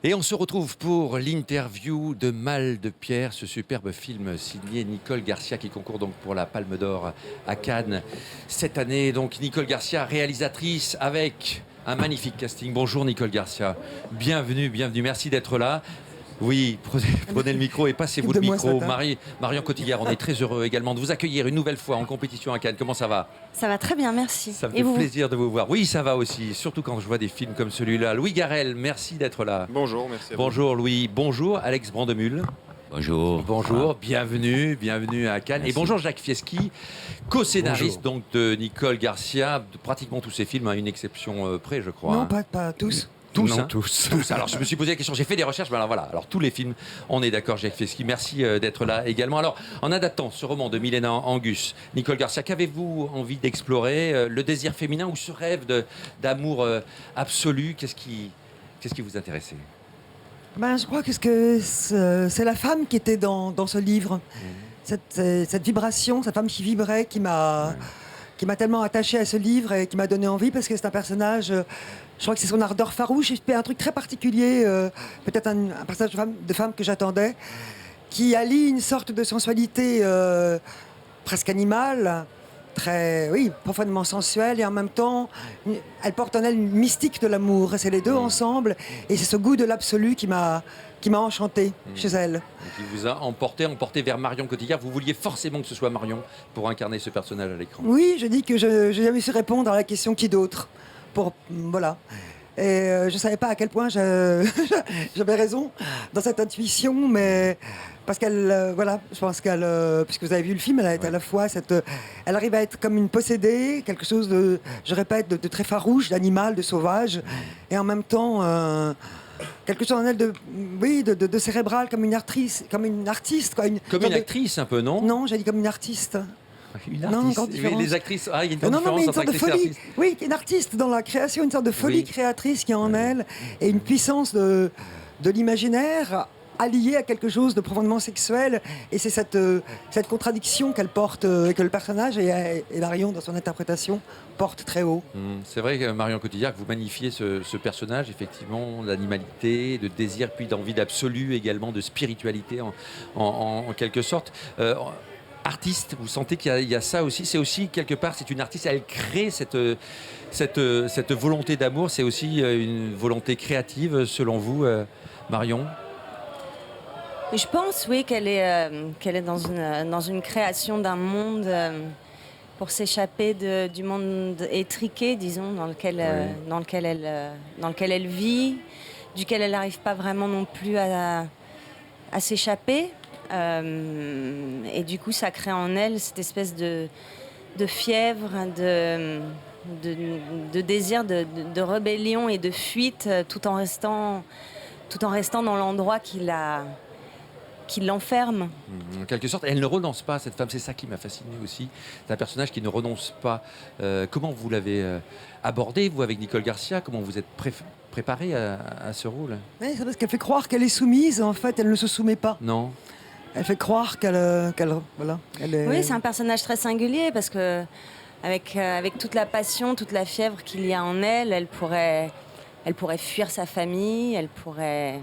Et on se retrouve pour l'interview de Mal de Pierre, ce superbe film signé Nicole Garcia qui concourt donc pour la Palme d'Or à Cannes cette année. Donc Nicole Garcia, réalisatrice avec un magnifique casting. Bonjour Nicole Garcia, bienvenue, merci d'être là. Oui, prenez le micro et passez-vous le micro. Marion Cotillard, on est très heureux également de vous accueillir une nouvelle fois en compétition à Cannes. Comment ça va ? Ça va très bien, merci. Ça me fait plaisir de vous voir. Oui, ça va aussi, surtout quand je vois des films comme celui-là. Louis Garrel, merci d'être là. Bonjour, merci à vous. Bonjour Louis, bonjour Alex Brandemule. Bonjour. Bonjour, bienvenue à Cannes. Merci. Et bonjour Jacques Fieschi, co-scénariste donc de Nicole Garcia, de pratiquement tous ses films, à une exception près, je crois. Non, pas tous. Tous, Non, hein. tous. Alors je me suis posé la question, j'ai fait des recherches, mais alors voilà, alors tous les films, on est d'accord, Jacques Fieschi, merci d'être là également. Alors en adaptant ce roman de Milena Angus, Nicole Garcia, qu'avez-vous envie d'explorer le désir féminin ou ce rêve d'amour absolu, qu'est-ce qui vous intéressait ? Je crois que c'est la femme qui était dans ce livre. Cette vibration, cette femme qui vibrait, qui m'a tellement attachée à ce livre et qui m'a donné envie parce que c'est un personnage, je crois que c'est son ardeur farouche, et c'est un truc très particulier, peut-être un personnage de femme que j'attendais, qui allie une sorte de sensualité presque animale, profondément sensuelle, et en même temps, elle porte en elle une mystique de l'amour. Et c'est les deux ensemble, et c'est ce goût de l'absolu qui m'a enchanté chez elle. Qui vous a emporté vers Marion Cotillard. Vous vouliez forcément que ce soit Marion pour incarner ce personnage à l'écran. Oui, je dis que je n'ai jamais su répondre à la question qui d'autre. Voilà. Et je ne savais pas à quel point j'avais raison dans cette intuition, mais parce qu'elle, je pense qu'elle, puisque vous avez vu le film, elle est à la fois elle arrive à être comme une possédée, quelque chose de, je répète, de très farouche, d'animal, de sauvage, et en même temps quelque chose en elle de cérébral, comme une artiste, quoi. Comme une actrice un peu, non ? Non, j'ai dit comme une artiste. Une Non, artiste. grande différence. Oui, les actrices, il y a une grande Non, différence mais une entre sorte de actrice et folie. artiste. Oui, une artiste dans la création, une sorte de folie créatrice qui est en elle, et une puissance de l'imaginaire alliée à quelque chose de profondément sexuel. Et c'est cette contradiction qu'elle porte, que le personnage et Marion, dans son interprétation, porte très haut. C'est vrai, Marion Cotillard, que vous magnifiez ce personnage, effectivement, d'animalité, de désir, puis d'envie d'absolu également, de spiritualité en quelque sorte. Artiste, vous sentez qu'il y a ça aussi. C'est aussi, quelque part, c'est une artiste, elle crée cette volonté d'amour. C'est aussi une volonté créative, selon vous, Marion ? Je pense, oui, qu'elle est dans une création d'un monde pour s'échapper du monde étriqué, disons, dans lequel elle vit, duquel elle n'arrive pas vraiment non plus à s'échapper. Et du coup, ça crée en elle cette espèce de fièvre, de désir, de rébellion et de fuite, tout en restant dans l'endroit qui l'enferme. En quelque sorte, elle ne renonce pas, cette femme, c'est ça qui m'a fasciné aussi. C'est un personnage qui ne renonce pas. Comment vous l'avez abordé, vous, avec Nicole Garcia ? Comment vous êtes préparé à ce rôle ? Oui, c'est parce qu'elle fait croire qu'elle est soumise, en fait, elle ne se soumet pas. Non. Elle fait croire qu'elle est... Oui, c'est un personnage très singulier parce que avec toute la passion, toute la fièvre qu'il y a en elle, elle pourrait fuir sa famille, elle pourrait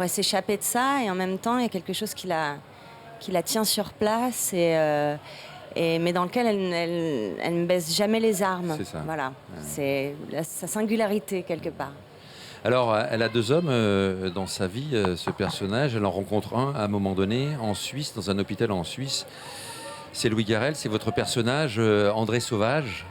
s'échapper de ça, et en même temps, il y a quelque chose qui la tient sur place mais dans lequel elle ne baisse jamais les armes. C'est ça. Voilà, c'est sa singularité quelque part. Alors, elle a deux hommes dans sa vie, ce personnage. Elle en rencontre un à un moment donné, en Suisse, dans un hôpital en Suisse. C'est Louis Garrel, c'est votre personnage, André Sauvage,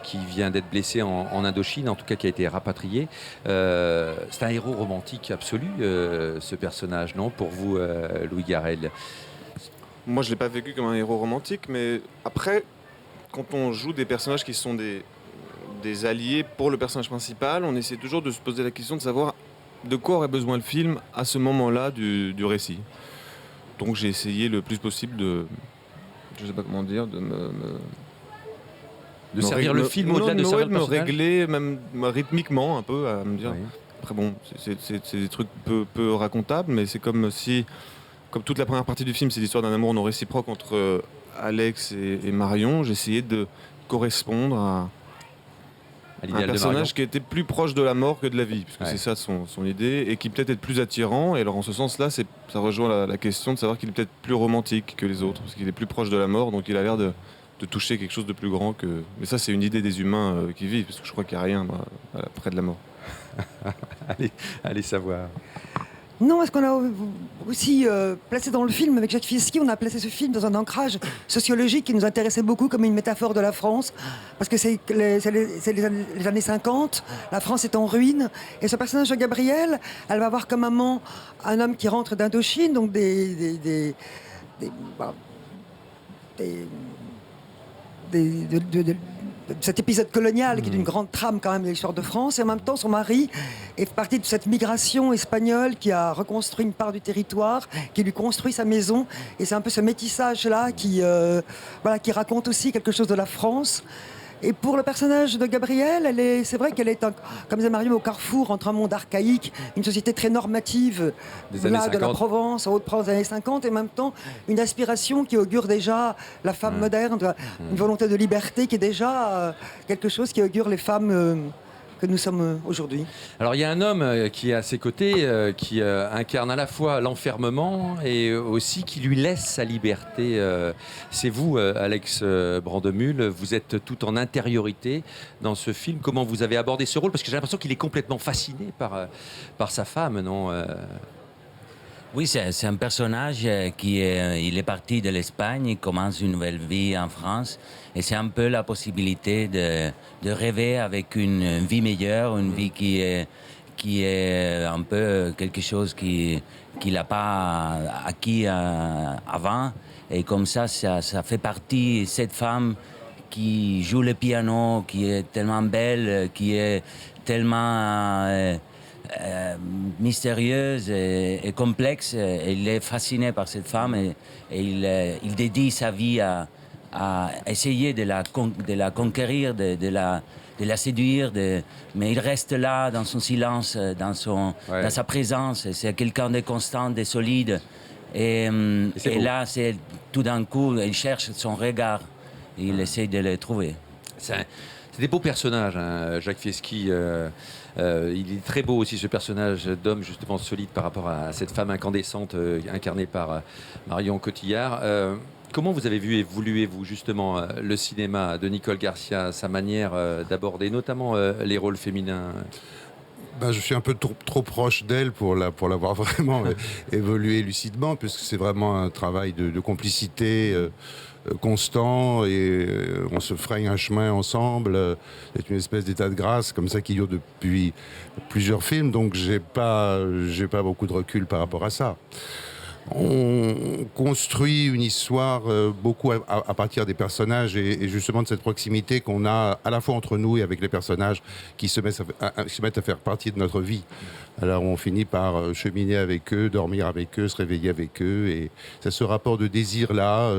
qui vient d'être blessé en Indochine, en tout cas qui a été rapatrié. C'est un héros romantique absolu, ce personnage, non ? Pour vous, Louis Garrel ? Moi, je ne l'ai pas vécu comme un héros romantique, mais après, quand on joue des personnages qui sont des alliés pour le personnage principal, on essaie toujours de se poser la question de savoir de quoi aurait besoin le film à ce moment-là du récit. Donc j'ai essayé le plus possible de servir le film au-delà de servir le personnage. me régler même rythmiquement un peu, à me dire. Oui. Après bon, c'est des trucs peu racontables, mais c'est comme toute la première partie du film, c'est l'histoire d'un amour non réciproque entre Alex et Marion. J'ai essayé de correspondre à un l'idéal de Marion. personnage qui était plus proche de la mort que de la vie, parce que Ouais. c'est ça son idée, et qui peut-être est plus attirant. Et alors en ce sens-là, ça rejoint la question de savoir qu'il est peut-être plus romantique que les autres, parce qu'il est plus proche de la mort, donc il a l'air de toucher quelque chose de plus grand que. Mais ça, c'est une idée des humains qui vivent, parce que je crois qu'il n'y a rien près de la mort. Allez savoir. Non, est-ce qu'on a aussi placé dans le film, avec Jacques Fieschi, on a placé ce film dans un ancrage sociologique qui nous intéressait beaucoup comme une métaphore de la France, parce que c'est les années 50, la France est en ruine, et ce personnage de Gabrielle, elle va avoir comme amant un homme qui rentre d'Indochine, donc de cet épisode colonial qui est d'une grande trame quand même de l'histoire de France, et en même temps son mari est parti de cette migration espagnole qui a reconstruit une part du territoire, qui lui construit sa maison, et c'est un peu ce métissage-là qui raconte aussi quelque chose de la France. Et pour le personnage de Gabrielle, c'est vrai qu'elle est, comme disait Marion, au carrefour entre un monde archaïque, une société très normative Des années de la 50. Provence, en Haute-Provence des années 50, et en même temps une aspiration qui augure déjà la femme moderne, une volonté de liberté qui est déjà quelque chose qui augure les femmes que nous sommes aujourd'hui. Alors il y a un homme qui est à ses côtés, qui incarne à la fois l'enfermement et aussi qui lui laisse sa liberté. C'est vous, Alex Brandemule, vous êtes tout en intériorité dans ce film. Comment vous avez abordé ce rôle? Parce que j'ai l'impression qu'il est complètement fasciné par sa femme, non Oui, c'est un personnage il est parti de l'Espagne, il commence une nouvelle vie en France, et c'est un peu la possibilité de rêver avec une vie meilleure, une vie qui est un peu quelque chose qu'il n'a pas acquis avant, et comme ça fait partie, cette femme qui joue le piano, qui est tellement belle, qui est tellement mystérieuse et complexe. Il est fasciné par cette femme, et il dédie sa vie à essayer de la conquérir, de la séduire, mais il reste là dans son silence, dans sa présence. C'est quelqu'un de constant, de solide. Et là, c'est tout d'un coup, il cherche son regard. Il essaie de le trouver. C'est des beaux personnages, hein, Jacques Fieschi. Il est très beau aussi, ce personnage d'homme justement solide par rapport à cette femme incandescente incarnée par Marion Cotillard. Comment vous avez vu et évolué-vous justement le cinéma de Nicole Garcia, sa manière d'aborder notamment les rôles féminins? Je suis un peu trop proche d'elle pour l'avoir vraiment évolué lucidement, puisque c'est vraiment un travail de complicité constant, et on se fraye un chemin ensemble. C'est une espèce d'état de grâce comme ça qui dure depuis plusieurs films, donc j'ai pas beaucoup de recul par rapport à ça. On construit une histoire beaucoup à partir des personnages, et justement de cette proximité qu'on a à la fois entre nous et avec les personnages qui se mettent à faire partie de notre vie. Alors on finit par cheminer avec eux, dormir avec eux, se réveiller avec eux, et c'est ce rapport de désir-là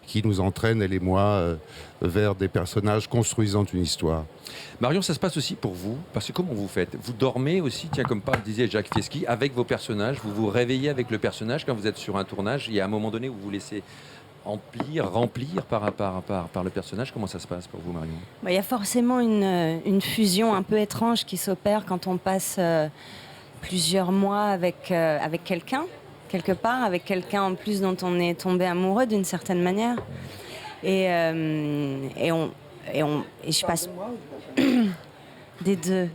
qui nous entraîne, elle et moi, vers des personnages construisant une histoire. Marion, ça se passe aussi pour vous, parce que comment vous faites? Vous dormez aussi, tiens, comme disait Jacques Fieschi, avec vos personnages, vous vous réveillez avec le personnage quand vous êtes sur un tournage, il y a un moment donné où vous vous laissez remplir par le personnage. Comment ça se passe pour vous, Marion? Il y a forcément une fusion un peu étrange qui s'opère quand on passe plusieurs mois avec quelqu'un, quelque part, avec quelqu'un en plus dont on est tombé amoureux d'une certaine manière. Et je passe des deux.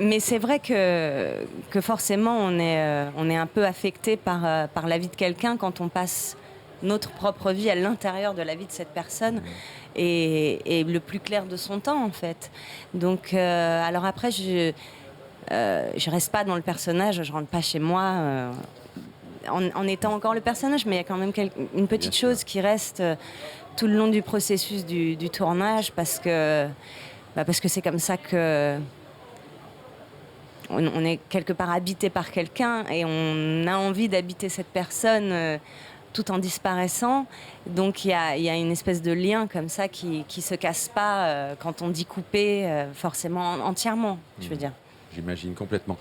Mais c'est vrai que forcément on est un peu affecté par la vie de quelqu'un quand on passe notre propre vie à l'intérieur de la vie de cette personne, et le plus clair de son temps en fait. Donc alors après je reste pas dans le personnage, je rentre pas chez moi en étant encore le personnage, mais il y a quand même une petite chose qui reste tout le long du processus du tournage, parce que c'est comme ça que on est quelque part habité par quelqu'un, et on a envie d'habiter cette personne tout en disparaissant. Donc il y a une espèce de lien comme ça qui se casse pas quand on dit couper forcément entièrement, je veux dire. j'imagine complètement.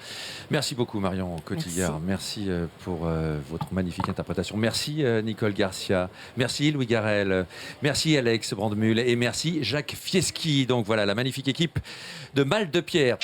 Merci beaucoup Marion Cotillard. Merci pour votre magnifique interprétation. Merci Nicole Garcia. Merci Louis Garrel. Merci Alex Brandemule et merci Jacques Fieschi. Donc voilà la magnifique équipe de Mal de Pierre.